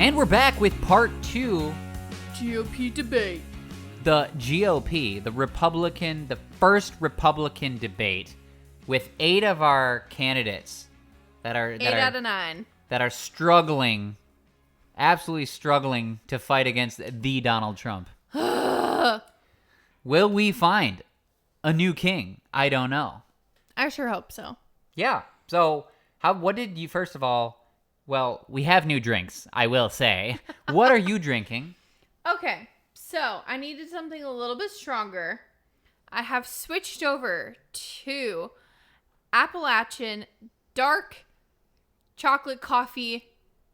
And we're back with part 2. GOP debate. The GOP, the first Republican debate, with 8 of our candidates that are 8 out of 9 that are struggling, absolutely struggling to fight against the Donald Trump. Will we find a new king? I don't know. I sure hope so. Yeah. So, what did you, first of all, well, we have new drinks, I will say. What are you drinking? Okay, so I needed something a little bit stronger. I have switched over to Appalachian dark chocolate coffee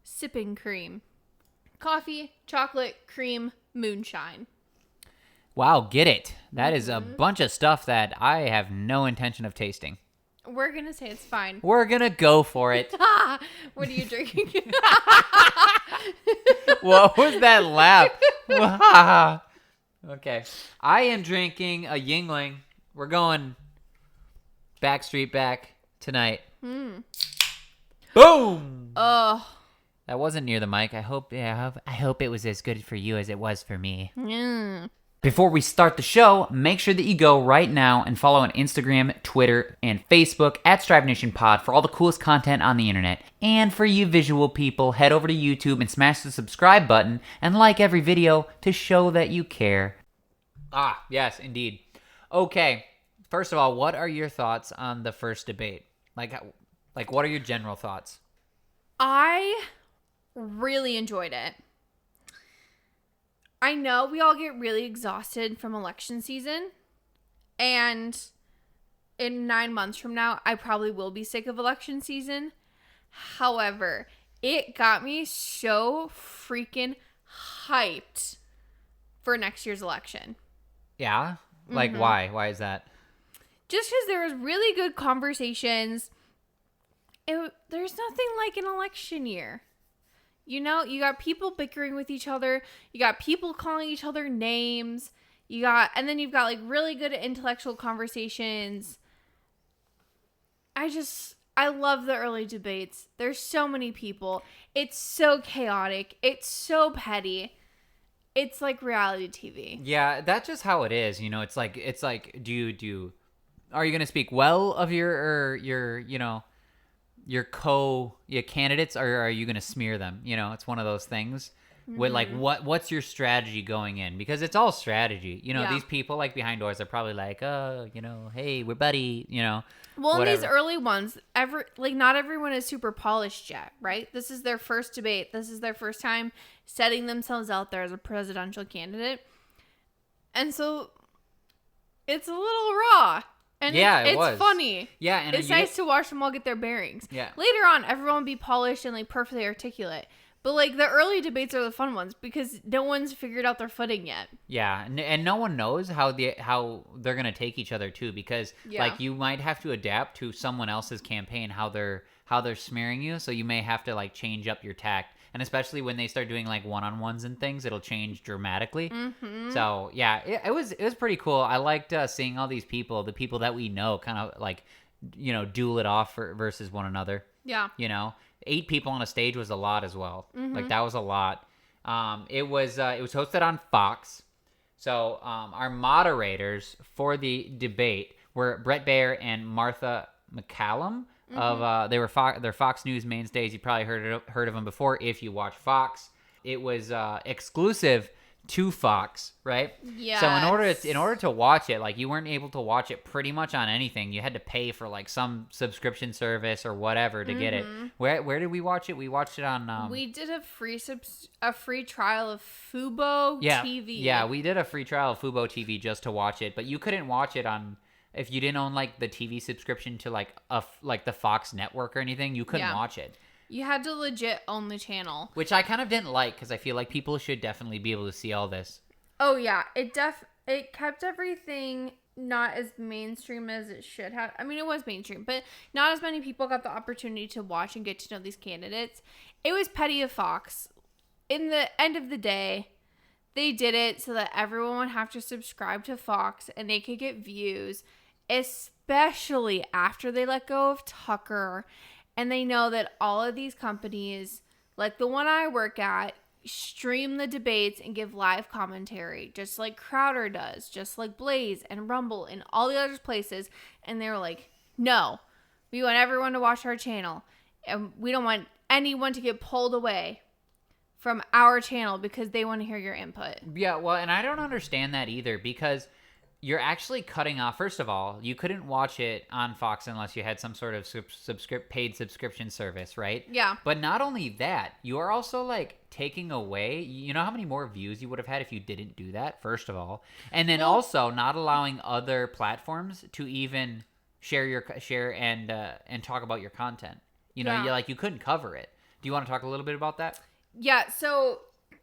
sipping cream. Coffee, chocolate, cream, moonshine. Wow, get it. That is a bunch of stuff that I have no intention of tasting. We're going to say it's fine. We're going to go for it. What are you drinking? What was that laugh? Okay. I am drinking a Yingling. We're going Backstreet Back tonight. Boom! Oh. That wasn't near the mic. I hope it was as good for you as it was for me. Before we start the show, make sure that you go right now and follow on Instagram, Twitter, and Facebook at Strive Nation Pod for all the coolest content on the internet. And for you visual people, head over to YouTube and smash the subscribe button and like every video to show that you care. Ah, yes, indeed. Okay, first of all, what are your thoughts on the first debate? Like what are your general thoughts? I really enjoyed it. I know we all get really exhausted from election season, and in 9 months from now, I probably will be sick of election season. However, it got me so freaking hyped for next year's election. Yeah? Like, why? Why is that? Just because there was really good conversations. There's nothing like an election year. You know, you got people bickering with each other. You got people calling each other names. And then you've got like really good intellectual conversations. I love the early debates. There's so many people. It's so chaotic. It's so petty. It's like reality TV. Yeah, that's just how it is. You know, it's like, are you going to speak well of your candidates, or are you going to smear them? You know, it's one of those things. With like, what's your strategy going in? Because it's all strategy. You know, these people like behind doors are probably like, oh, you know, hey, we're buddy, you know. Well, whatever. In these early ones, not everyone is super polished yet, right? This is their first debate. This is their first time setting themselves out there as a presidential candidate. And so it's a little raw. And it's funny. Yeah, and it's nice to watch them all get their bearings. Yeah. Later on, everyone will be polished and like perfectly articulate. But like the early debates are the fun ones because no one's figured out their footing yet. Yeah, and no one knows how they're gonna take each other too, because like you might have to adapt to someone else's campaign, how they're smearing you. So you may have to like change up your tact. And especially when they start doing like one-on-ones and things, it'll change dramatically. So yeah, it was pretty cool. I liked seeing all these people, the people that we know, kind of like, you know, duel it off versus one another. Yeah. You know, 8 people on a stage was a lot as well. Like that was a lot. It was hosted on Fox. So our moderators for the debate were Brett Baer and Martha McCallum. They're Fox News mainstays. You probably heard of them before if you watch Fox. It was exclusive to Fox, right? Yeah. So in order to watch it, like you weren't able to watch it pretty much on anything. You had to pay for like some subscription service or whatever to get it. Where did we watch it? We watched it on. We did a free trial of Fubo TV. Yeah, we did a free trial of Fubo TV just to watch it, but you couldn't watch it on. If you didn't own like the TV subscription to like the Fox network or anything, you couldn't watch it. You had to legit own the channel, which I kind of didn't like because I feel like people should definitely be able to see all this. Oh yeah, it kept everything not as mainstream as it should have. I mean, it was mainstream, but not as many people got the opportunity to watch and get to know these candidates. It was petty of Fox. In the end of the day, they did it so that everyone would have to subscribe to Fox and they could get views, especially after they let go of Tucker and they know that all of these companies like the one I work at, stream the debates and give live commentary, just like Crowder does, just like Blaze and Rumble and all the other places. And they were like, no, we want everyone to watch our channel, and we don't want anyone to get pulled away from our channel because they want to hear your input. Yeah, well, and I don't understand that either, because you're cutting off. First of all, you couldn't watch it on Fox unless you had some sort of paid subscription service, right? Yeah. But not only that, you are also like taking away, you know how many more views you would have had if you didn't do that, first of all. And then also not allowing other platforms to even share and talk about your content. You know, you couldn't cover it. Do you want to talk a little bit about that? Yeah, so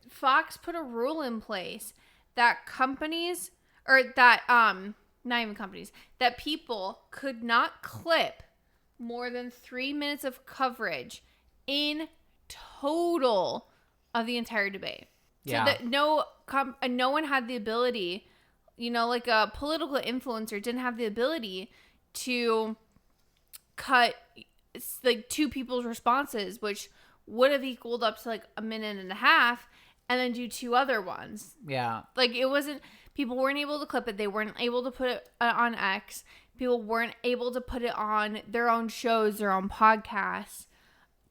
Fox put a rule in place that companies, or that, not even companies, that people could not clip more than 3 minutes of coverage in total of the entire debate. Yeah. So that no one had the ability, you know, like a political influencer didn't have the ability to cut like two people's responses, which would have equaled up to like a minute and a half, and then do two other ones. Yeah. Like it wasn't, people weren't able to clip it. They weren't able to put it on X. People weren't able to put it on their own shows, their own podcasts,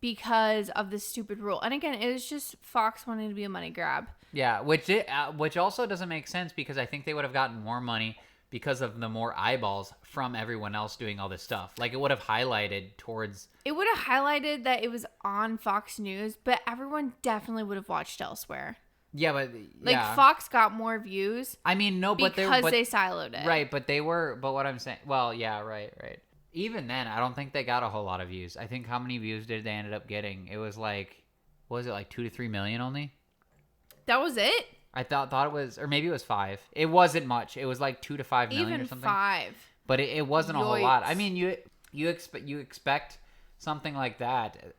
because of this stupid rule. And again, it was just Fox wanting to be a money grab. Yeah, which also doesn't make sense, because I think they would have gotten more money because of the more eyeballs from everyone else doing all this stuff. Like, it would have highlighted towards... It would have highlighted that it was on Fox News, but everyone definitely would have watched elsewhere. Yeah, but... Like, yeah. Fox got more views. I mean, no, but they siloed it. Right, but what I'm saying... Well, yeah, right. Even then, I don't think they got a whole lot of views. I think how many views did they ended up getting? It was like... What was it, like 2 to 3 million only? That was it? I thought it was... Or maybe it was 5. It wasn't much. It was like 2 to 5 million or something. Even 5. But it wasn't a whole lot. I mean, you expect something like that.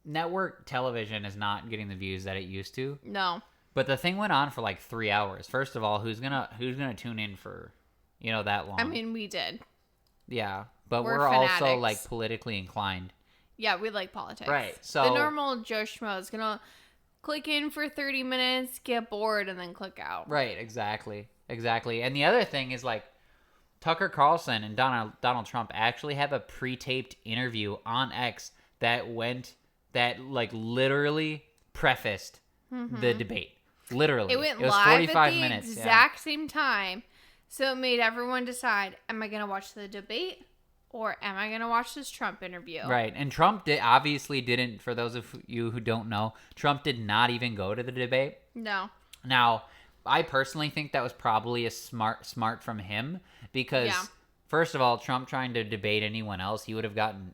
Network television is not getting the views that it used to. No. But the thing went on for like 3 hours. First of all, who's gonna tune in for, that long? I mean, we did. Yeah, but we're fanatics. also like politically inclined. Yeah, we like politics. Right. So the normal Joe Schmo is gonna click in for 30 minutes, get bored, and then click out. Right. Exactly. And the other thing is, like, Tucker Carlson and Donald Trump actually have a pre-taped interview on X that like literally prefaced the debate. Literally. It went was live 45 at the minutes. exact same time. So it made everyone decide, am I going to watch the debate or am I going to watch this Trump interview? Right. And Trump obviously didn't, for those of you who don't know, Trump did not even go to the debate. No. Now, I personally think that was probably a smart from him, because first of all, Trump trying to debate anyone else, he would have gotten,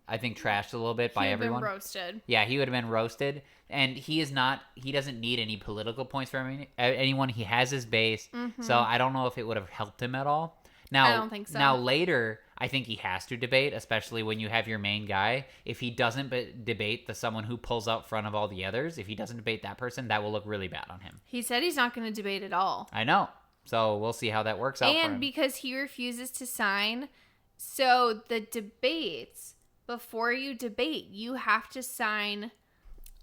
I think, trashed a little bit by everyone. Been roasted. Yeah, he would have been roasted. And he doesn't need any political points from anyone. He has his base. Mm-hmm. So I don't know if it would have helped him at all. Now, I don't think so. Now later, I think he has to debate, especially when you have your main guy. If he doesn't debate someone who pulls out front of all the others, if he doesn't debate that person, that will look really bad on him. He said he's not going to debate at all. I know. So we'll see how that works out for him. And because he refuses to sign, so the debates, before you debate, you have to sign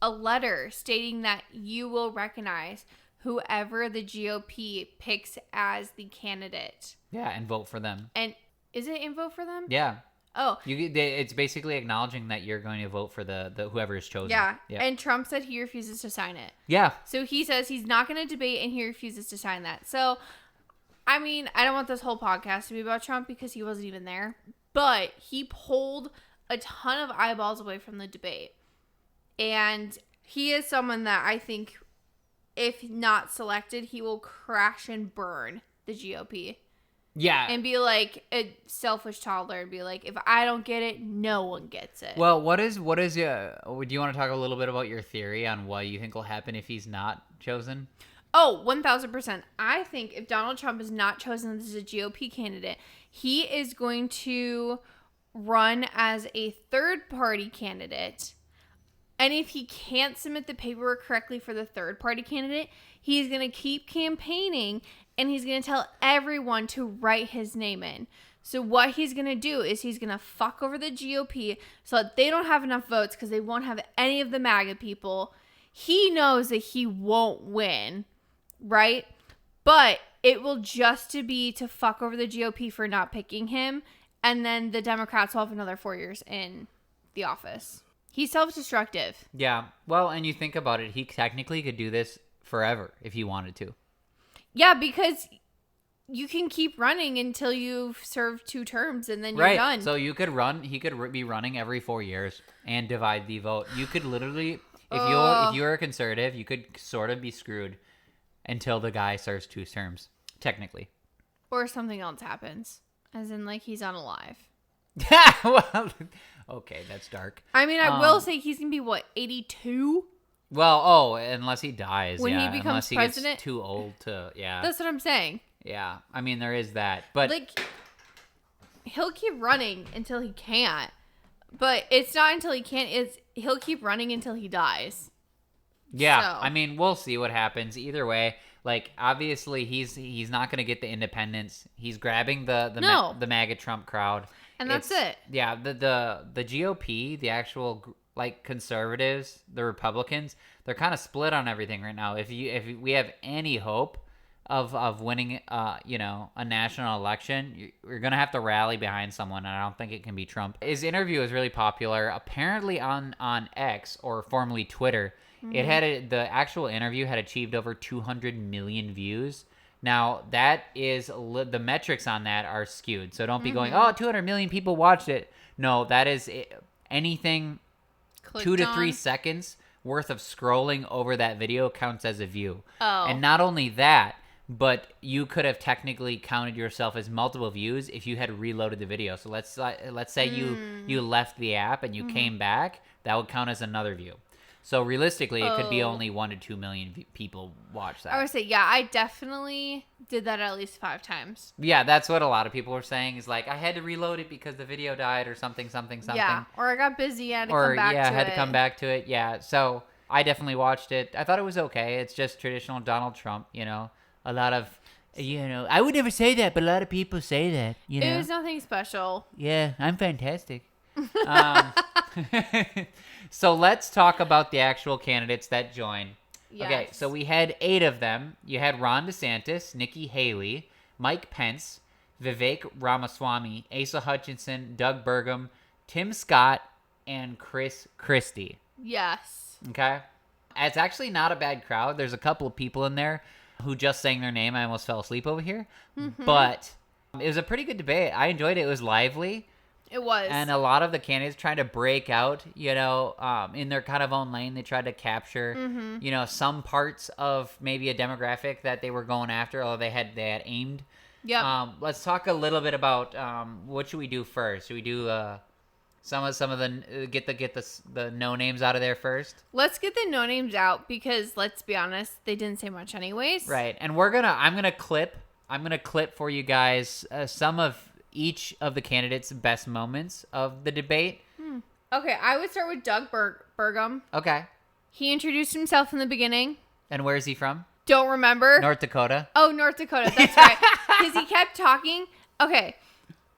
a letter stating that you will recognize whoever the GOP picks as the candidate. Yeah, and vote for them. And is it in vote for them? Yeah. Oh. It's basically acknowledging that you're going to vote for the whoever is chosen. Yeah. And Trump said he refuses to sign it. Yeah. So he says he's not going to debate and he refuses to sign that. So, I mean, I don't want this whole podcast to be about Trump because he wasn't even there. But he pulled a ton of eyeballs away from the debate. And he is someone that I think, if not selected, he will crash and burn the GOP. Yeah. And be like a selfish toddler and be like, if I don't get it, no one gets it. Well, do you want to talk a little bit about your theory on what you think will happen if he's not chosen? Oh, 1,000%. I think if Donald Trump is not chosen as a GOP candidate, he is going to run as a third-party candidate. And if he can't submit the paperwork correctly for the third-party candidate, he's going to keep campaigning, and he's going to tell everyone to write his name in. So what he's going to do is he's going to fuck over the GOP so that they don't have enough votes because they won't have any of the MAGA people. He knows that he won't win, right? But it will just to be to fuck over the GOP for not picking him. And then the Democrats will have another 4 years in the office. He's self-destructive. Yeah. Well, and you think about it, he technically could do this forever if he wanted to. Yeah, because you can keep running until you've served 2 terms and then you're done. So you could run, he could be running every 4 years and divide the vote. You could literally, if you're a conservative, you could sort of be screwed until the guy serves 2 terms, technically. Or something else happens. As in, like, he's unalive. Well, okay, that's dark. I mean, I will say he's going to be, what, 82? Well, unless he dies. When he becomes unless he president? gets too old to, That's what I'm saying. Yeah, I mean, there is that. But, like, he'll keep running until he can't. But it's not until he can't. He'll keep running until he dies. Yeah, So. I mean, we'll see what happens. Either way, like, obviously, he's not going to get the independents. He's grabbing the MAGA Trump crowd. And that's it. Yeah, the GOP, the actual, like, conservatives, the Republicans, they're kind of split on everything right now. If we have any hope of winning, a national election, you're going to have to rally behind someone, and I don't think it can be Trump. His interview is really popular. Apparently on X, or formerly Twitter, it had the actual interview had achieved over 200 million views. Now, that is the metrics on that are skewed. So don't be going, 200 million people watched it. No, that is anything Clicked 2 to 3 on. seconds worth of scrolling over that video counts as a view. Oh. And not only that, but you could have technically counted yourself as multiple views if you had reloaded the video. So let's say you left the app and you came back, that would count as another view. So realistically, it could be only 1 to 2 million people watch that. I would say, yeah, I definitely did that at least 5 times. Yeah, that's what a lot of people were saying is like, I had to reload it because the video died or something. Yeah, or I got busy, I had to come back to it. I had to come back to it. Yeah, so I definitely watched it. I thought it was okay. It's just traditional Donald Trump, a lot of, I would never say that, but a lot of people say that, It was nothing special. Yeah, I'm fantastic. So let's talk about the actual candidates that joined. Yes. Okay, so we had 8 of them. You had Ron DeSantis, Nikki Haley, Mike Pence, Vivek Ramaswamy, Asa Hutchinson, Doug Burgum, Tim Scott, and Christie. Yes. Okay? It's actually not a bad crowd. There's a couple of people in there who just sang their name. I almost fell asleep over here. But it was a pretty good debate. I enjoyed it. It was lively. It was. And a lot of the candidates tried to break out, in their kind of own lane. They tried to capture, some parts of maybe a demographic that they were going after, or they had aimed. Yeah. Let's talk a little bit about what should we do first? Should we do some of the get the no names out of there first? Let's get the no names out because let's be honest, they didn't say much anyways. Right. And I'm gonna clip for you guys some of each of the candidates' best moments of the debate. Okay, I would start with Doug Burgum. Okay. He introduced himself in the beginning. And where is he from? Don't remember. North Dakota. Oh, North Dakota. That's right. Because he kept talking. Okay.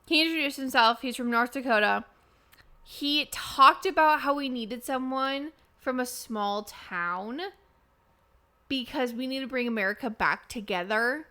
He introduced himself. He's from North Dakota. He talked about how we needed someone from a small town because we need to bring America back together.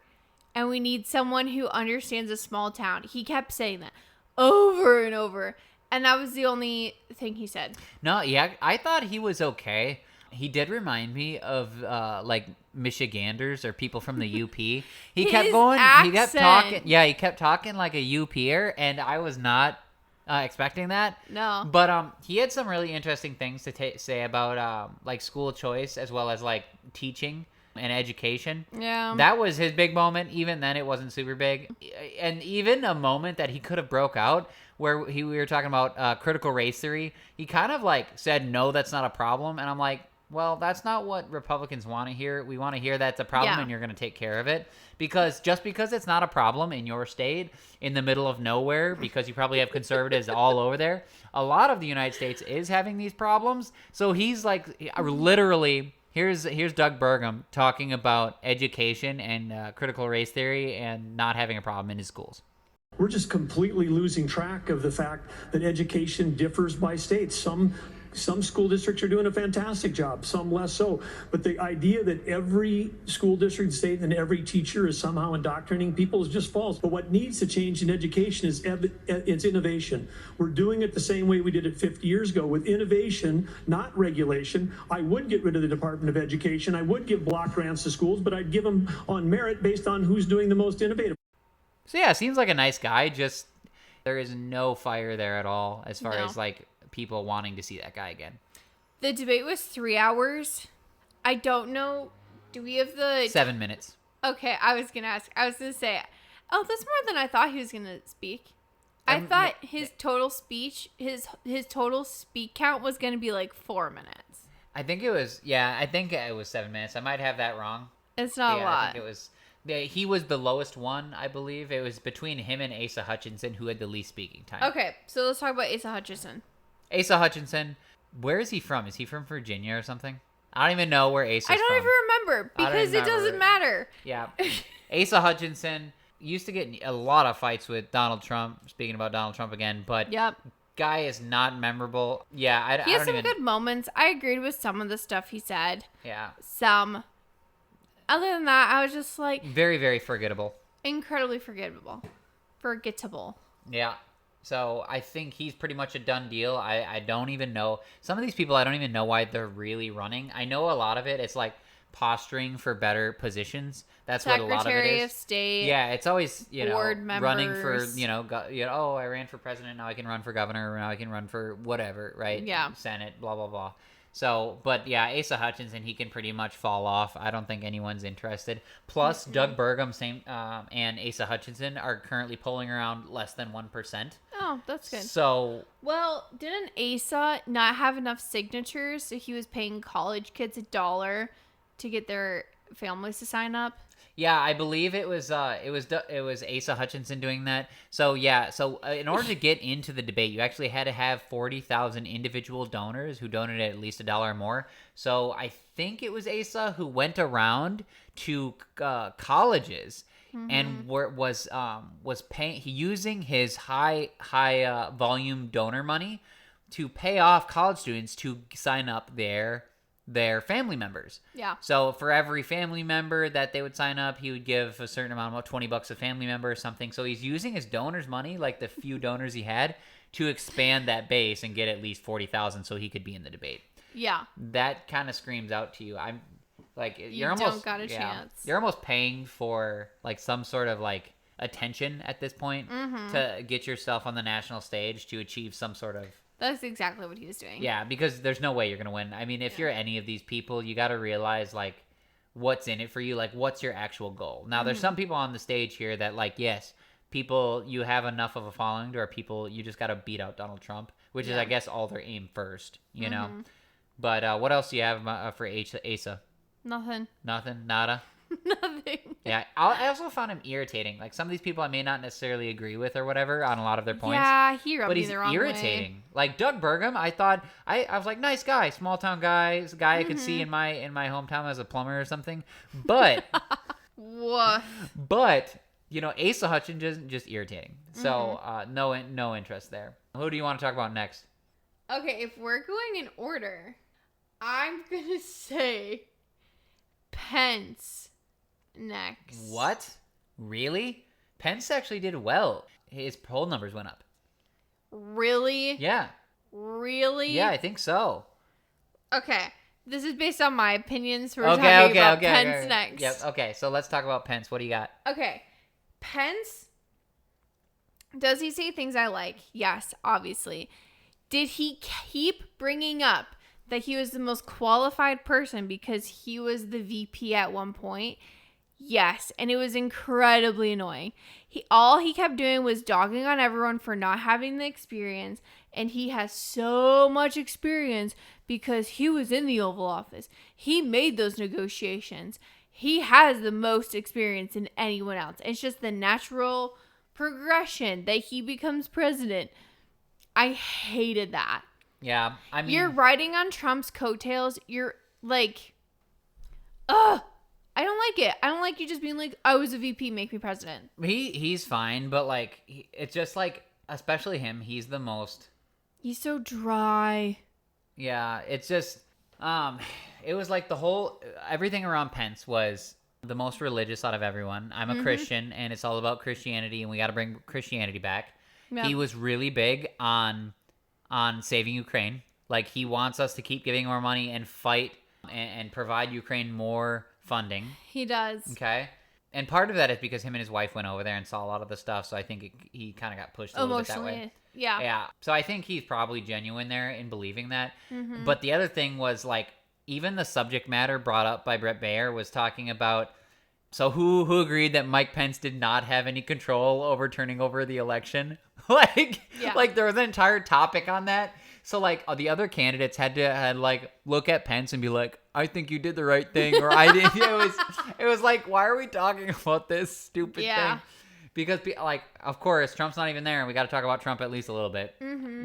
And we need someone who understands a small town. He kept saying that over and over. And that was the only thing he said. No, yeah, I thought he was okay. He did remind me of like Michiganders or people from the UP. He kept going. Accent. He kept talking. Yeah, he kept talking like a UPer, and I was not expecting that. No. But he had some really interesting things to say about like school choice as well as like teaching and education. Yeah. That was his big moment. Even then, it wasn't super big. And even a moment that he could have broke out where we were talking about critical race theory. He kind of like said, no, that's not a problem. And I'm like, well, that's not what Republicans want to hear. We want to hear that's a problem and you're going to take care of it. Because just because it's not a problem in your state, in the middle of nowhere, because you probably have conservatives all over there, a lot of the United States is having these problems. So he's like literally... Here's Doug Burgum talking about education and critical race theory and not having a problem in his schools. We're just completely losing track of the fact that education differs by states. Some school districts are doing a fantastic job, some less so. But the idea that every school district, state, and every teacher is somehow indoctrinating people is just false. But what needs to change in education is it's innovation. We're doing it the same way we did it 50 years ago, with innovation, not regulation. I would get rid of the Department of Education. I would give block grants to schools, but I'd give them on merit based on who's doing the most innovative. So yeah, seems like a nice guy. Just there is no fire there at all as far as like people wanting to see that guy again. The debate was 3 hours. I don't know. Do we have the 7 minutes? Okay, I was gonna say, oh, that's more than I thought he was gonna speak. I thought his total speech, his total speak count was gonna be like 4 minutes. I think it was 7 minutes. I might have that wrong. It's not a lot. I think it was. He was the lowest one, I believe. It was between him and Asa Hutchinson, who had the least speaking time. Okay, so let's talk about Asa Hutchinson. Asa Hutchinson, where is he from? Is he from Virginia or something? I don't even know where Asa's from. I don't even remember because it doesn't matter. Yeah. Asa Hutchinson used to get a lot of fights with Donald Trump, speaking about Donald Trump again, but guy is not memorable. Yeah, he has some good moments. I agreed with some of the stuff he said. Yeah. Some. Other than that, I was just like... Very, very forgettable. Incredibly forgettable. Forgettable. Yeah. So I think he's pretty much a done deal. I don't even know. Some of these people, I don't even know why they're really running. I know a lot of it. It's like posturing for better positions. That's what a lot of it is. Secretary of State. Yeah, it's always, board members. running for, oh, I ran for president. Now I can run for governor. Now I can run for whatever, right? Yeah. Senate, blah, blah, blah. So, but yeah, Asa Hutchinson, he can pretty much fall off. I don't think anyone's interested. Plus, Doug Burgum and Asa Hutchinson are currently polling around less than 1%. Oh, that's good. So, well, didn't Asa not have enough signatures, so he was paying college kids $1 to get their families to sign up? Yeah, I believe it was Asa Hutchinson doing that. So yeah, in order to get into the debate, you actually had to have 40,000 individual donors who donated at least $1 or more. So I think it was Asa who went around to colleges and was paying using his high volume donor money to pay off college students to sign up their family members. Yeah. So for every family member that they would sign up, he would give a certain amount, about $20 a family member or something. So he's using his donors' money, like the few donors he had, to expand that base and get at least 40,000 so he could be in the debate. Yeah. That kind of screams out to you. I'm like, you're almost don't got a chance. You're almost paying for like some sort of like attention at this point to get yourself on the national stage to achieve some sort of. That's exactly what he was doing. Yeah, because there's no way you're going to win. I mean, if you're any of these people, you got to realize, like, what's in it for you. Like, what's your actual goal? Now, there's some people on the stage here that, like, yes, people, you have enough of a following, or people, you just got to beat out Donald Trump, which is, I guess, all their aim first, you know? But what else do you have for Asa? Nothing. Nothing? Nada? Nothing. Yeah, I also found him irritating. Like, some of these people I may not necessarily agree with or whatever on a lot of their points. Yeah, he rubbed me the wrong way. But he's irritating. Like, Doug Burgum, I thought, I was like, nice guy, small town guy, I could see in my hometown as a plumber or something. But, what? But, Asa Hutchinson, just irritating. So, no interest there. Who do you want to talk about next? Okay, if we're going in order, I'm going to say Pence next. What? Really? Pence actually did well. His poll numbers went up. Really? Yeah. Really? Yeah, I think so. Okay. This is based on my opinions. We're talking about Pence next. Yep. Okay, so let's talk about Pence. What do you got? Okay. Pence, does he say things I like? Yes, obviously. Did he keep bringing up that he was the most qualified person because he was the VP at one point? Yes, and it was incredibly annoying. All he kept doing was dogging on everyone for not having the experience, and he has so much experience because he was in the Oval Office. He made those negotiations. He has the most experience than anyone else. It's just the natural progression that he becomes president. I hated that. Yeah, I mean... You're riding on Trump's coattails. You're like... Ugh! I don't like it. I don't like you just being like, I was a VP, make me president. He's fine, but like it's just like, especially him, he's the most. He's so dry. Yeah, it's just it was like everything around Pence was the most religious out of everyone. I'm a Christian, and it's all about Christianity, and we got to bring Christianity back. Yep. He was really big on saving Ukraine. Like, he wants us to keep giving more money and fight and provide Ukraine more funding. He does. Okay. And part of that is because him and his wife went over there and saw a lot of the stuff, so I think he kind of got pushed a little bit that way. Yeah. Yeah. So I think he's probably genuine there in believing that. But the other thing was, like, even the subject matter brought up by Brett Baer was talking about, so who agreed that Mike Pence did not have any control over turning over the election? Like there was an entire topic on that. So, like, the other candidates had like, look at Pence and be like, I think you did the right thing, or I did. It was like, why are we talking about this stupid thing? Because, like, of course, Trump's not even there, and we got to talk about Trump at least a little bit.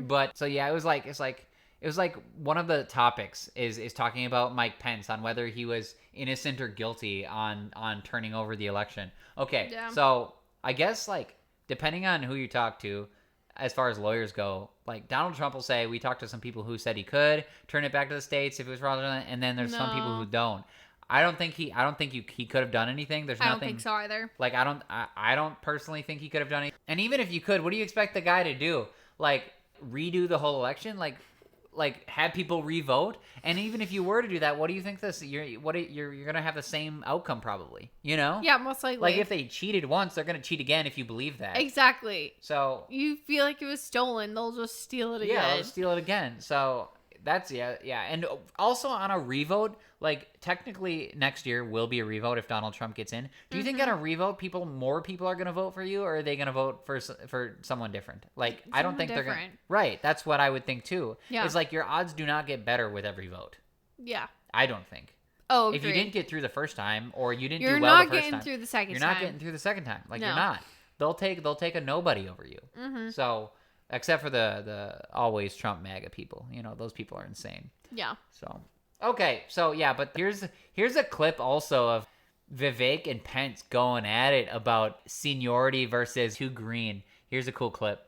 But, so, yeah, it was like one of the topics is talking about Mike Pence on whether he was innocent or guilty on turning over the election. Okay, so I guess, like, depending on who you talk to, as far as lawyers go, like, Donald Trump will say, we talked to some people who said he could turn it back to the states if it was fraudulent, and then there's some people who don't. I don't think he could have done anything. There's nothing. I don't think so either. Like, I don't personally think he could have done anything. And even if you could, what do you expect the guy to do? Like, redo the whole election? Like have people re-vote? And even if you were to do that, what do you think you're gonna have the same outcome probably, you know? Yeah, most likely. Like, if they cheated once, they're gonna cheat again if you believe that. Exactly. So you feel like it was stolen, they'll just steal it again. Yeah, they'll steal it again. So that's yeah. And also on a revote, like, technically next year will be a revote if Donald Trump gets in. Do you think on a revote more people are going to vote for you, or are they going to vote for someone different? Like, I don't think they're going to. Right, that's what I would think too. Yeah. It's like your odds do not get better with every vote. Yeah. I don't think. Oh, agreed. If you didn't get through the first time, or you didn't do well the first time. You're not getting through the second time. You're not getting through the second time. Like, you're not. They'll take a nobody over you. So, except for the always Trump MAGA people. You know, those people are insane. Yeah. So, okay. So, yeah, but here's a clip also of Vivek and Pence going at it about seniority versus too green. Here's a cool clip.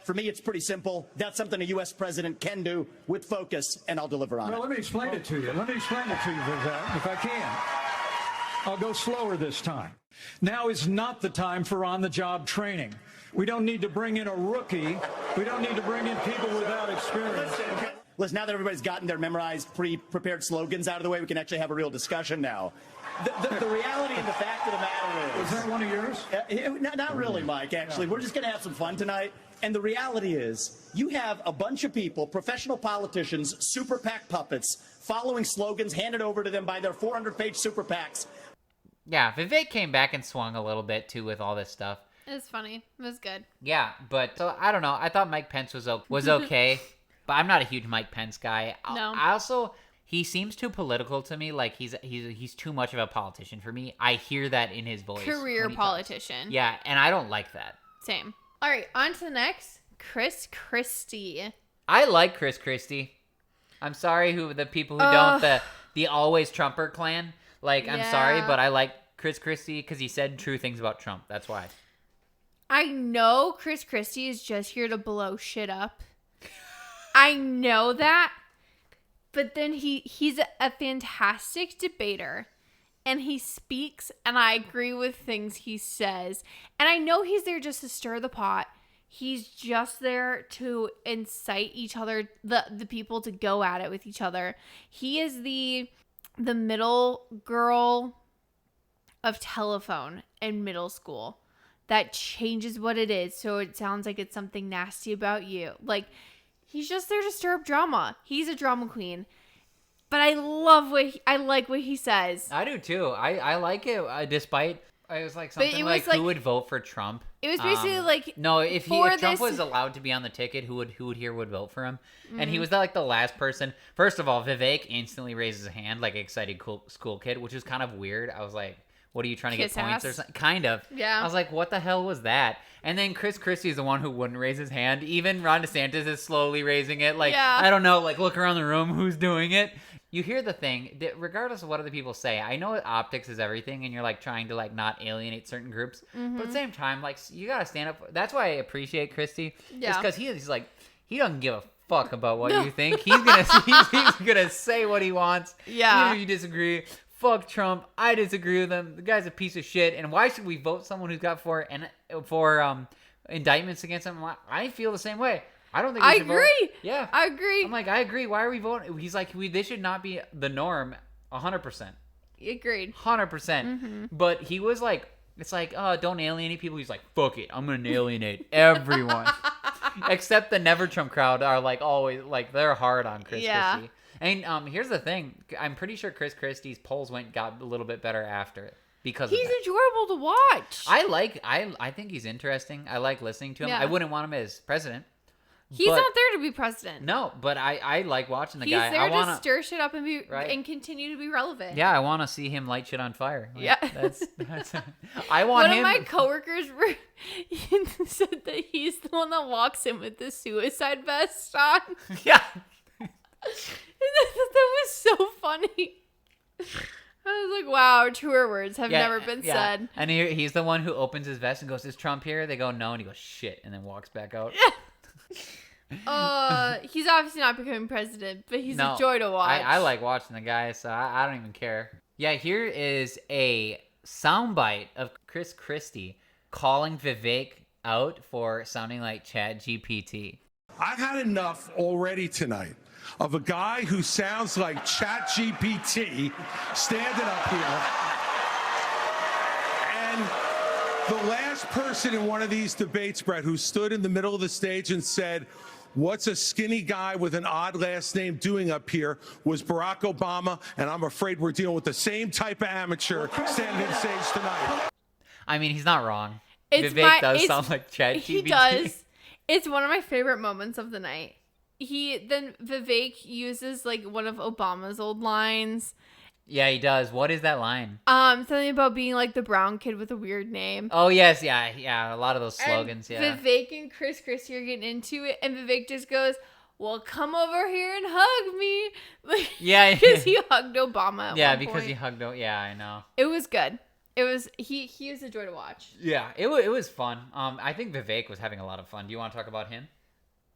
For me, it's pretty simple. That's something a U.S. president can do with focus, and I'll deliver on it. Well, let me explain it to you. Vivek, if I can. I'll go slower this time. Now is not the time for on-the-job training. We don't need to bring in a rookie. We don't need to bring in people without experience. Listen, now that everybody's gotten their memorized, pre-prepared slogans out of the way, we can actually have a real discussion now. The reality and the fact of the matter is... Was that one of yours? Not really, Mike, actually. We're just going to have some fun tonight. And the reality is, you have a bunch of people, professional politicians, super PAC puppets, following slogans handed over to them by their 400-page super PACs. Yeah, Vivek came back and swung a little bit, too, with all this stuff. It was funny. It was good. Yeah, but so, I don't know. I thought Mike Pence was okay, but I'm not a huge Mike Pence guy. No. I also... He seems too political to me. Like, he's too much of a politician for me. I hear that in his voice. Career politician. Talks. Yeah, and I don't like that. Same. All right, on to the next. Christie. I like Christie. I'm sorry the people who don't, the always Trumper clan. Like, I'm sorry, but I like Christie because he said true things about Trump. That's why. I know Christie is just here to blow shit up. I know that. But then he's a fantastic debater, and he speaks, and I agree with things he says. And I know he's there just to stir the pot. He's just there to incite each other, the people to go at it with each other. He is the middle girl of telephone in middle school that changes what it is, so it sounds like it's something nasty about you. Like, he's just there to stir up drama. He's a drama queen. But I like what he says. I do too. I like it despite it was like something like who would vote for Trump. It was basically like no, if Trump was allowed to be on the ticket, who would vote for him? Mm-hmm. And he was like the last person. First of all, Vivek instantly raised his hand like an excited school kid, which is kind of weird. I was like, what are you trying to get points or something? Kind of. Yeah. I was like, what the hell was that? And then Christie is the one who wouldn't raise his hand. Even Ron DeSantis is slowly raising it. Like, I don't know, like, look around the room, who's doing it? you hear the thing that regardless of what other people say, I know optics is everything, and you're like trying to like not alienate certain groups, but at the same time, like you gotta stand up. That's why I appreciate Christie. Yeah. It's because he's like he doesn't give a fuck about what you think. He's gonna say what he wants. Yeah. Even if you disagree. Fuck Trump. I disagree with him. The guy's a piece of shit. And why should we vote someone who's got four indictments against him? I feel the same way. I don't think we should vote. Yeah. I agree. I'm like, I agree. Why are we voting? He's like, this should not be the norm 100%. Agreed. 100%. But he was like, it's like, oh, don't alienate people. He's like, fuck it. I'm going to alienate everyone. Except the Never Trump crowd are like always, like, they're hard on Christie. And here's the thing. I'm pretty sure Chris Christie's polls got a little bit better after it. Because he's enjoyable to watch. I think he's interesting. I like listening to him. Yeah. I wouldn't want him as president. He's not there to be president. No, but I like watching the guy. He's there to stir shit up and be right? and continue to be relevant. Yeah, I want to see him light shit on fire. Like, yeah, that's I want him. One of my coworkers said that he's the one that walks in with the suicide vest on. Yeah, that was so funny. I was like, wow, truer words have never been said. And he's the one who opens his vest and goes, "Is Trump here?" They go, "No," and he goes, "Shit," and then walks back out. He's obviously not becoming president, but he's a joy to watch. I like watching the guy, so I don't even care. Yeah, here is a soundbite of Chris Christie calling Vivek out for sounding like ChatGPT. I've had enough already tonight of a guy who sounds like ChatGPT standing up here. And the last person in one of these debates, Brett, who stood in the middle of the stage and said, "What's a skinny guy with an odd last name doing up here?" was Barack Obama, and I'm afraid we're dealing with the same type of amateur standing on stage tonight. I mean, he's not wrong. Vivek does sound like ChatGPT. He does. It's one of my favorite moments of the night. Vivek uses like one of Obama's old lines. Yeah, he does. What is that line? Something about being like the brown kid with a weird name. Oh yes, yeah. A lot of those slogans. And Vivek and Chris Christie are getting into it, and Vivek just goes, "Well, come over here and hug me." Like, yeah, because he hugged Obama. At one point. he hugged. Yeah, I know. It was good. It was he was a joy to watch. Yeah, it was fun. I think Vivek was having a lot of fun. Do you want to talk about him?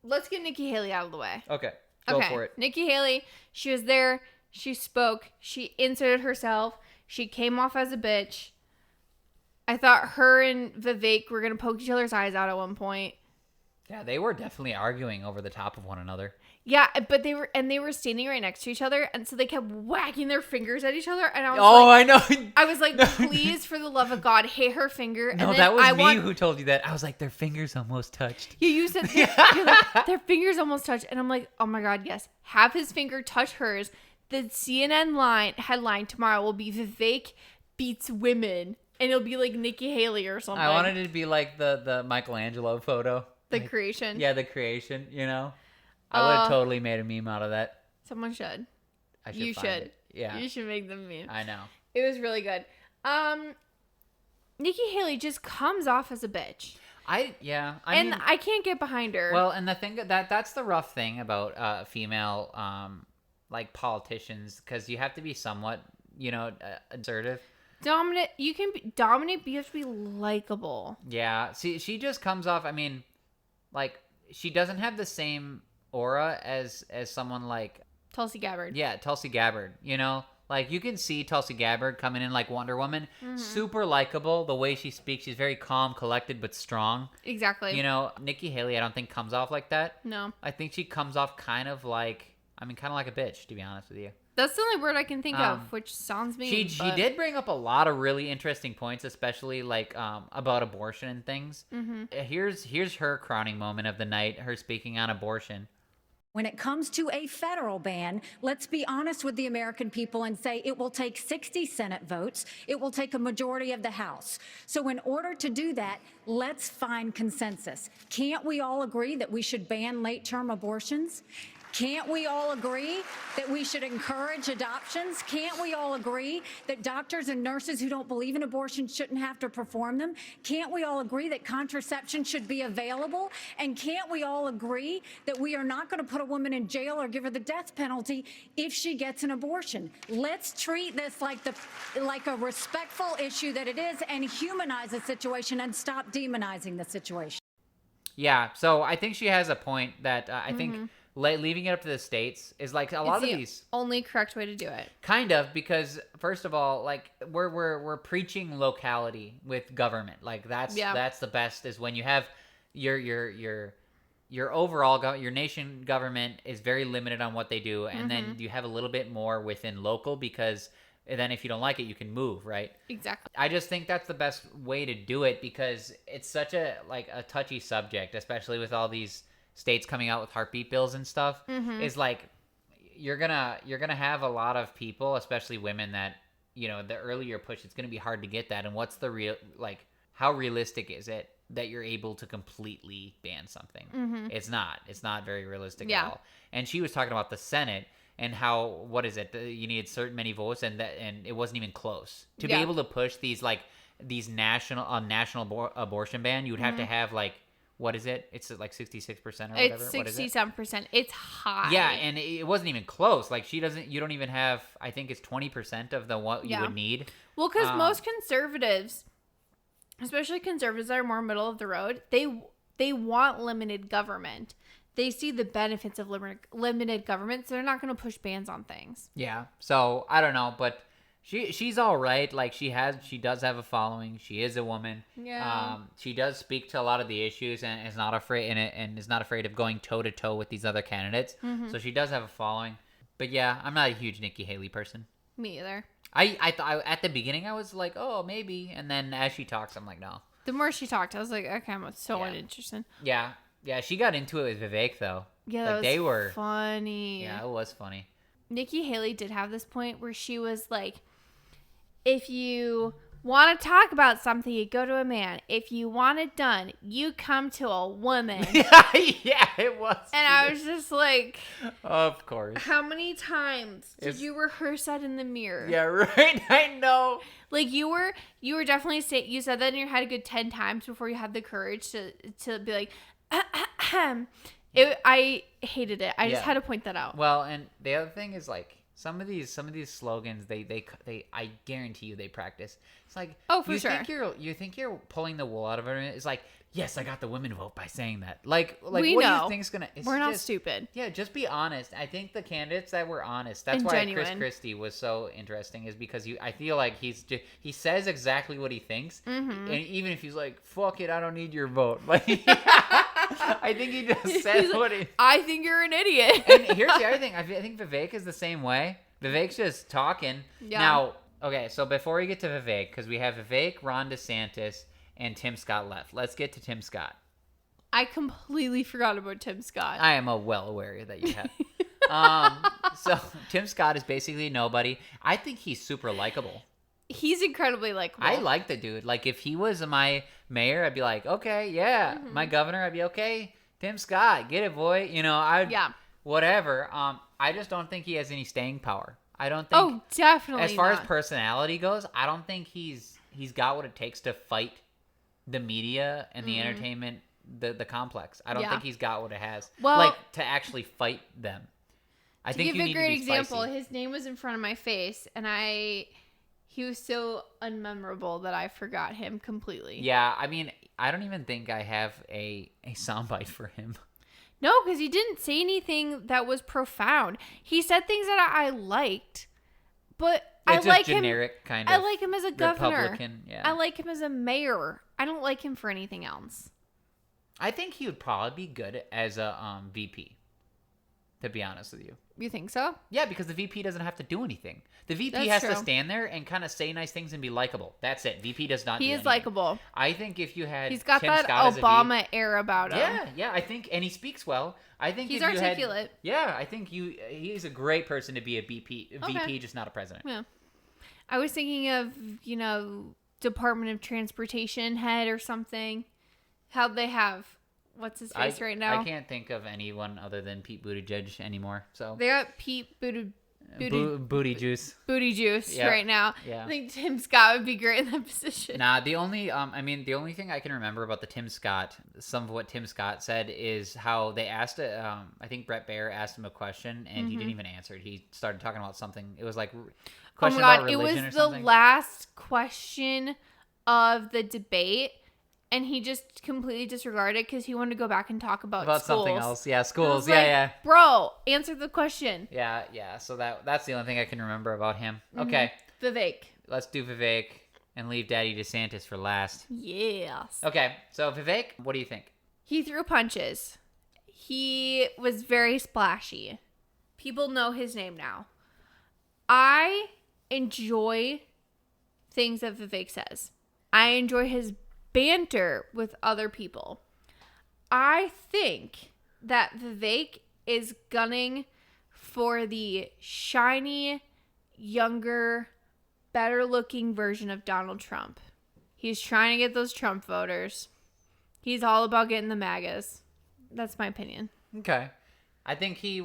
Let's get Nikki Haley out of the way. Okay, go for it. Nikki Haley, she was there. She spoke. She inserted herself. She came off as a bitch. I thought her and Vivek were going to poke each other's eyes out at one point. Yeah, they were definitely arguing over the top of one another. Yeah, but they were standing right next to each other, and so they kept whacking their fingers at each other, and I was I know. I was like, please, for the love of God, hit her finger. No, and that was me who told you that. I was like, their fingers almost touched. Yeah, you said you're like, their fingers almost touched, and I'm like, oh my God, yes. Have his finger touch hers. The CNN headline tomorrow will be Vivek beats women, and it'll be like Nikki Haley or something. I wanted it to be like the Michelangelo photo. The creation. Yeah, the creation, you know? I would have totally made a meme out of that. Someone should. You should. Yeah. You should make them meme. I know. It was really good. Nikki Haley just comes off as a bitch. I mean, I can't get behind her. Well, and the thing that's the rough thing about female like politicians, because you have to be somewhat, assertive. Dominant. You can be dominant, but you have to be likable. Yeah. See, she just comes off. I mean, like, she doesn't have the same aura as someone like Tulsi Gabbard. Yeah, Tulsi Gabbard. Like, you can see Tulsi Gabbard coming in like Wonder Woman. Mm-hmm. Super likable. The way she speaks, she's very calm, collected, but strong. Exactly. Nikki Haley, I don't think comes off like that. No. I think she comes off kind of like a bitch, to be honest with you. That's the only word I can think of, which sounds mean. She did bring up a lot of really interesting points, especially like about abortion and things. Mm-hmm. Here's her crowning moment of the night, her speaking on abortion. When it comes to a federal ban, let's be honest with the American people and say it will take 60 Senate votes. It will take a majority of the House. So in order to do that, let's find consensus. Can't we all agree that we should ban late-term abortions? Can't we all agree that we should encourage adoptions? Can't we all agree that doctors and nurses who don't believe in abortion shouldn't have to perform them? Can't we all agree that contraception should be available? And can't we all agree that we are not going to put a woman in jail or give her the death penalty if she gets an abortion? Let's treat this like a respectful issue that it is, and humanize the situation and stop demonizing the situation. Yeah, so I think she has a point that I think leaving it up to the states is like a lot of these only correct way to do it. Kind of, because first of all, like we're preaching locality with government. Like that's the best, is when you have your overall your nation government is very limited on what they do, and then you have a little bit more within local, because then if you don't like it, you can move, right? Exactly. I just think that's the best way to do it, because it's such a touchy subject, especially with all these states coming out with heartbeat bills and stuff. Is like you're gonna have a lot of people, especially women, that, you know, the earlier push, it's gonna be hard to get that. And what's the real, like, how realistic is it that you're able to completely ban something? It's not very realistic at all. And she was talking about the Senate and how, what is it? You needed certain many votes, and it wasn't even close to be able to push these national abortion ban. You would have to have, like, what is it? It's like 66% or whatever. It's 67%. It's high. Yeah, and it wasn't even close. Like, you don't even have, I think it's 20% of what you would need. Well, because most conservatives, especially conservatives that are more middle of the road, they want limited government. They see the benefits of limited government, so they're not going to push bans on things. Yeah. So I don't know, but she's all right. Like, she does have a following. She is a woman. Yeah. She does speak to a lot of the issues and is not afraid of going toe to toe with these other candidates. So she does have a following. But yeah, I'm not a huge Nikki Haley person. Me either. I thought at the beginning I was like, oh, maybe, and then as she talks, I'm like, no. The more she talked, I was like, okay, I'm so uninterested. Yeah. Yeah, she got into it with Vivek, though. Yeah, like, they were funny. Yeah, it was funny. Nikki Haley did have this point where she was like, if you want to talk about something, you go to a man. If you want it done, you come to a woman. Yeah, it was. And I was just like, of course. How many times did you rehearse that in the mirror? Yeah, right. I know. Like, you were definitely you said that in your head a good 10 times before you had the courage to be like, I hated it. I just had to point that out. Well, and the other thing is, like, some of these slogans, they I guarantee you they practice. It's like, oh, for sure. You think you're pulling the wool out of it. It's like, yes, I got the women vote by saying that. Like we what know. do you think's gonna? We're not stupid. Yeah, just be honest. I think the candidates that were honest. That's why genuine. Christie was so interesting, is because I feel like he says exactly what he thinks, and even if he's like, fuck it, I don't need your vote. Like, I think he just says what he. I think you're an idiot. And here's the other thing. I think Vivek is the same way. Vivek's just talking. Yeah. Now, okay, so before we get to Vivek, because we have Vivek, Ron DeSantis, and Tim Scott left. Let's get to Tim Scott. I completely forgot about Tim Scott. I am well aware that you have. So Tim Scott is basically nobody. I think he's super likable. He's incredibly likable. I like the dude. Like, if he was my mayor, I'd be like, okay, yeah. My governor, I'd be okay. Tim Scott, get it, boy. You know, whatever. I just don't think he has any staying power. I don't think. Oh, definitely. As far as personality goes, I don't think he's got what it takes to fight the media and the entertainment, the complex. I don't think he's got what it has. Well, like, to actually fight them. I think you need to be spicy. To give a great example, his name was in front of my face, and he was so unmemorable that I forgot him completely. Yeah, I mean, I don't even think I have a soundbite for him. No, because he didn't say anything that was profound. He said things that I liked, but it's I like generic him. Kind of. I like him as a governor. Republican, yeah. I like him as a mayor. I don't like him for anything else. I think he would probably be good as a VP. To be honest with you. You think so? Yeah, because the VP doesn't have to do anything. The VP has to stand there and kind of say nice things and be likable. That's it. VP does not do anything. He is likable. I think if you had He's got Tim that Scott Obama air about him. Yeah, I think, and he speaks well. I think he's if you articulate. I think he's a great person to be a VP, just not a president. Yeah. I was thinking of, Department of Transportation head or something. How they have what's his face right now. I can't think of anyone other than Pete Buttigieg anymore. So they got Pete Booty Juice right now. Yeah. I think Tim Scott would be great in that position. Nah, the only thing I can remember about some of what Tim Scott said is how they asked I think Brett Baer asked him a question and he didn't even answer it. He started talking about something. It was like question about religion or something. It was the last question of the debate. And he just completely disregarded it because he wanted to go back and talk about schools. Something else. Yeah, schools. Yeah. Bro, answer the question. Yeah. So that's the only thing I can remember about him. Okay. Vivek. Let's do Vivek and leave Daddy Desantis for last. Yes. Okay. So Vivek, what do you think? He threw punches. He was very splashy. People know his name now. I enjoy things that Vivek says. I enjoy his banter with other people. I think that Vivek is gunning for the shiny, younger, better looking version of Donald Trump. He's trying to get those Trump voters. He's all about getting the MAGAs. That's my opinion. Okay. I think he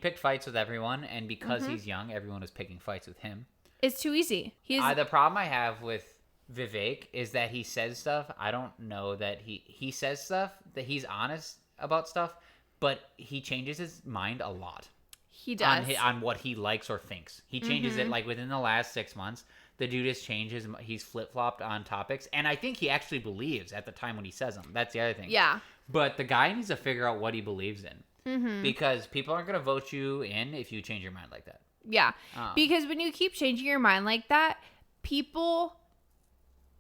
picked fights with everyone, and because he's young, everyone was picking fights with him. It's too easy. The problem I have with Vivek is that he says stuff. I don't know that he says stuff that he's honest about stuff, but he changes his mind a lot. He does on what he likes or thinks. He changes it like within the last 6 months. The dude has changed he's flip flopped on topics, and I think he actually believes at the time when he says them. That's the other thing. Yeah. But the guy needs to figure out what he believes in, because people aren't going to vote you in if you change your mind like that. Yeah, because when you keep changing your mind like that, people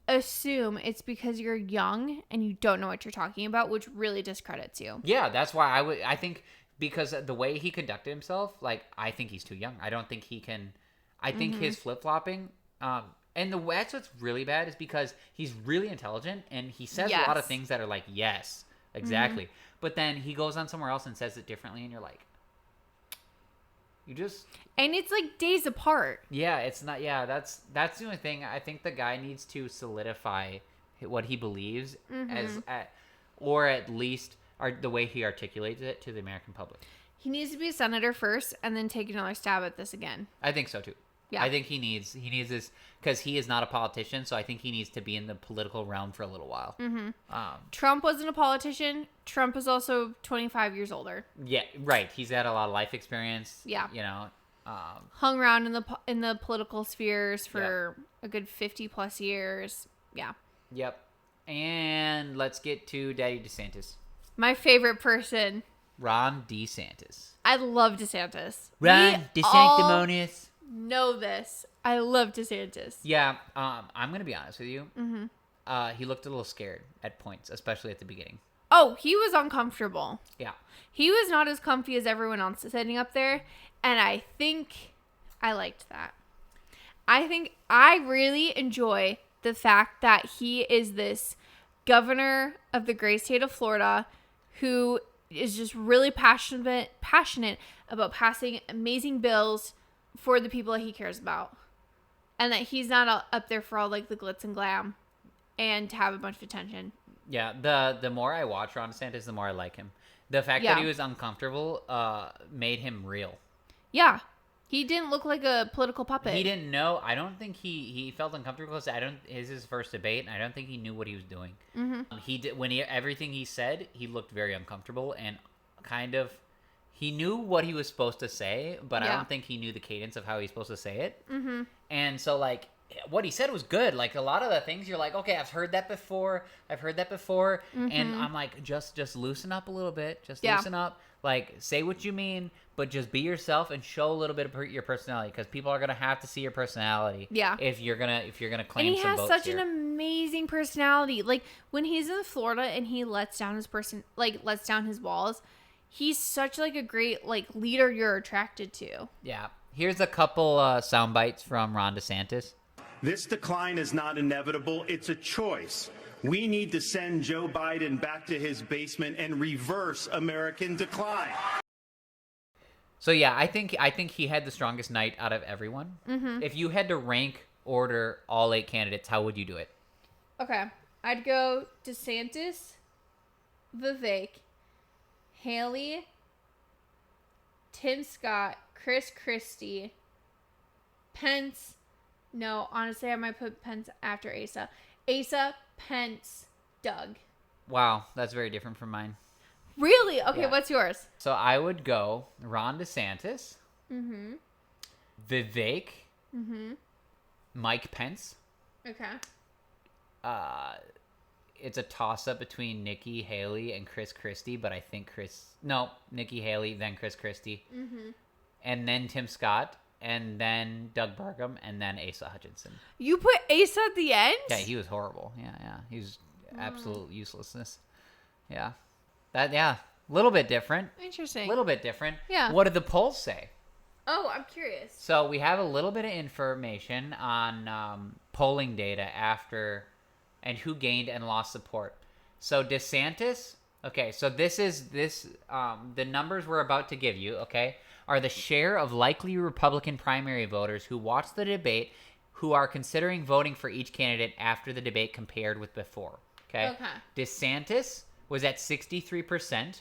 assume it's because you're young and you don't know what you're talking about, which really discredits you. Yeah, that's why I think because the way he conducted himself, like, I think he's too young. I don't think he can. I think his flip-flopping, and that's what's really bad is because he's really intelligent and he says a lot of things that are like, yes, exactly. But then he goes on somewhere else and says it differently and you're like, and it's like days apart. Yeah, it's not. Yeah, that's the only thing. I think the guy needs to solidify what he believes or at least the way he articulates it to the American public. He needs to be a senator first, and then take another stab at this again. I think so too. Yeah, I think he needs this because he is not a politician. So I think he needs to be in the political realm for a little while. Trump wasn't a politician. Trump is also 25 years older. Yeah, right. He's had a lot of life experience. Yeah, hung around in the political spheres for a good 50 plus years. Yeah. Yep. And let's get to Daddy DeSantis. My favorite person. Ron DeSantis. I love DeSantis. Ron DeSanctimonious. Know this. I love DeSantis. Yeah, I'm gonna be honest with you. He looked a little scared at points, especially at the beginning. Oh, he was uncomfortable. Yeah, he was not as comfy as everyone else sitting up there, and I think I liked that. I think I really enjoy the fact that he is this governor of the great state of Florida who is just really passionate about passing amazing bills for the people that he cares about, and that he's not up there for all like the glitz and glam and to have a bunch of attention. Yeah, the more I watch Ron DeSantis, the more I like him. The fact that he was uncomfortable made him real. Yeah, he didn't look like a political puppet. He didn't know. I don't think he felt uncomfortable because it's his first debate, and I don't think he knew what he was doing. He did everything he said. He looked very uncomfortable and kind of. He knew what he was supposed to say, but I don't think he knew the cadence of how he's supposed to say it. And so, like, what he said was good. Like, a lot of the things you're like, okay, I've heard that before. And I'm like, just loosen up a little bit. Just loosen up. Like, say what you mean, but just be yourself and show a little bit of your personality, because people are gonna have to see your personality. Yeah. If you're gonna claim some votes. And he has such an amazing personality. Like, when he's in Florida and he lets down his walls. He's such like a great like leader you're attracted to. Yeah. Here's a couple sound bites from Ron DeSantis. This decline is not inevitable. It's a choice. We need to send Joe Biden back to his basement and reverse American decline. So yeah, I think he had the strongest night out of everyone. If you had to rank order all 8 candidates, how would you do it? Okay. I'd go DeSantis, Vivek, Haley, Tim Scott, Christie, Pence. No, honestly, I might put Pence after Asa. Asa, Pence, Doug. Wow, that's very different from mine. Really? Okay, Yeah. what's yours? So I would go Ron DeSantis, Vivek, Mike Pence. Okay. It's a toss-up between Nikki Haley and Christie, but I think Nikki Haley, then Christie, and then Tim Scott, and then Doug Burgum, and then Asa Hutchinson. You put Asa at the end? Yeah, he was horrible. Yeah, he was absolute uselessness. Yeah, a little bit different. Interesting. A little bit different. Yeah. What did the polls say? Oh, I'm curious. So we have a little bit of information on polling data after and who gained and lost support. So DeSantis, okay, so the numbers we're about to give you, okay, are the share of likely Republican primary voters who watched the debate who are considering voting for each candidate after the debate compared with before, okay? DeSantis was at 63%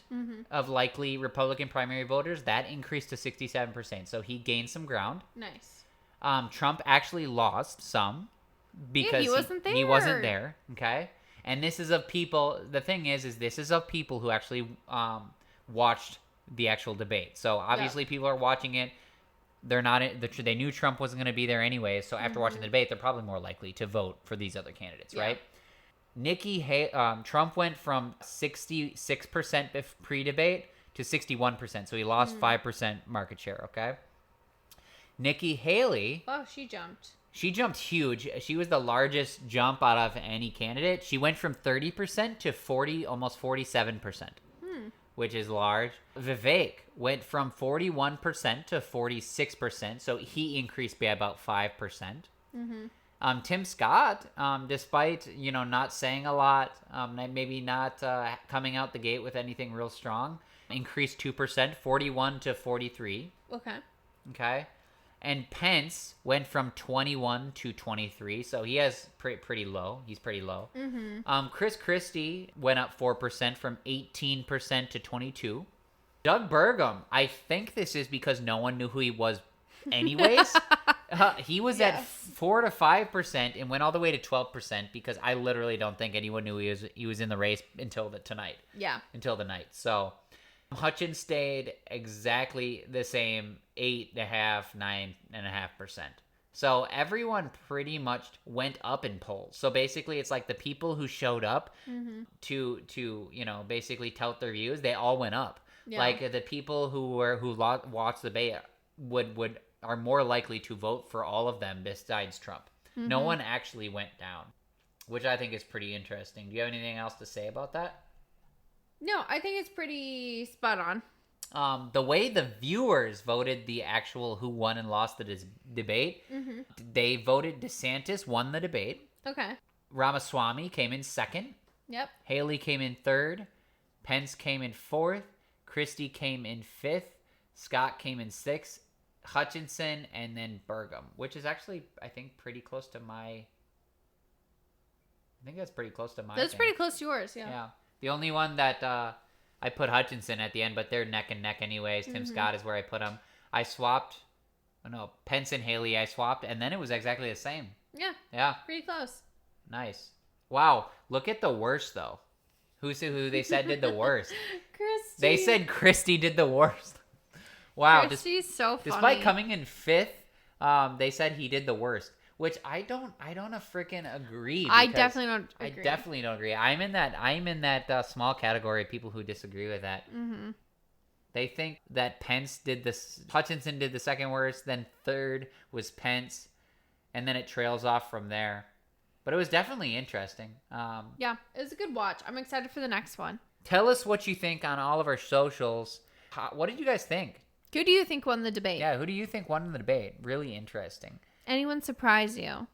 of likely Republican primary voters. That increased to 67%. So he gained some ground. Nice. Trump actually lost some because he wasn't there. He wasn't there. Okay. And this is of people. The thing is this is of people who actually watched the actual debate. So obviously people are watching it. They're not. They knew Trump wasn't going to be there anyway. So after watching the debate, they're probably more likely to vote for these other candidates, right? Trump went from 66% pre-debate to 61%, so he lost 5% market share, okay? Nikki Haley... Oh, she jumped. She jumped huge. She was the largest jump out of any candidate. She went from 30% to almost 47%, which is large. Vivek went from 41% to 46%, so he increased by about 5%. Tim Scott, despite, not saying a lot, maybe not coming out the gate with anything real strong, increased 2%, 41 to 43. Okay. And Pence went from 21 to 23, so he has pretty low. He's pretty low. Christie went up 4% from 18% to 22. Doug Burgum, I think this is because no one knew who he was anyways. He was at 4 to 5% and went all the way to 12% because I literally don't think anyone knew he was in the race until tonight. Yeah. Until the night. So Hutchins stayed exactly the same, 8.5%, 9.5%. So everyone pretty much went up in polls. So basically it's like the people who showed up to basically tout their views, they all went up. Yeah. Like the people who watched the debate are more likely to vote for all of them besides Trump. No one actually went down, which I think is pretty interesting. Do you have anything else to say about that? No, I think it's pretty spot on. The way the viewers voted the actual who won and lost the debate, they voted DeSantis won the debate. Okay. Ramaswamy came in second. Yep. Haley came in third. Pence came in fourth. Christie came in fifth. Scott came in sixth. Hutchinson, and then Burgum, which is actually, I think, pretty close to my... I think that's pretty close to my That's pretty close to yours, yeah. Yeah. The only one that I put Hutchinson at the end, but they're neck and neck anyways. Tim Scott is where I put him. I swapped... Oh, no. Pence and Haley I swapped, and then it was exactly the same. Yeah. Yeah. Pretty close. Nice. Wow. Look at the worst, though. Who they said did the worst? Christie. They said Christie did the worst. Wow. Christie's so funny. Despite coming in fifth, they said he did the worst, which I don't freaking agree. I definitely don't agree. I definitely don't agree. I'm in that small category of people who disagree with that. They think that Hutchinson did the second worst, then third was Pence, and then it trails off from there. But it was definitely interesting. Yeah, it was a good watch. I'm excited for the next one. Tell us what you think on all of our socials. What did you guys think? Who do you think won the debate? Yeah, who do you think won the debate? Really interesting. Anyone surprise you?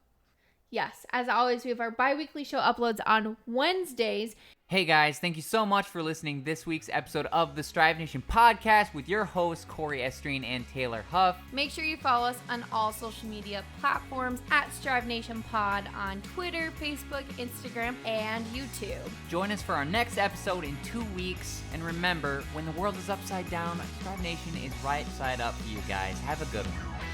Yes, as always, we have our bi-weekly show uploads on Wednesdays. Hey guys, thank you so much for listening this week's episode of the Strive Nation podcast with your hosts Cory, Estreen, and Taylor Huff. Make sure you follow us on all social media platforms at Strive Nation Pod on Twitter, Facebook, Instagram, and YouTube. Join us for our next episode in 2 weeks. And remember, when the world is upside down, Strive Nation is right side up for you guys. Have a good one.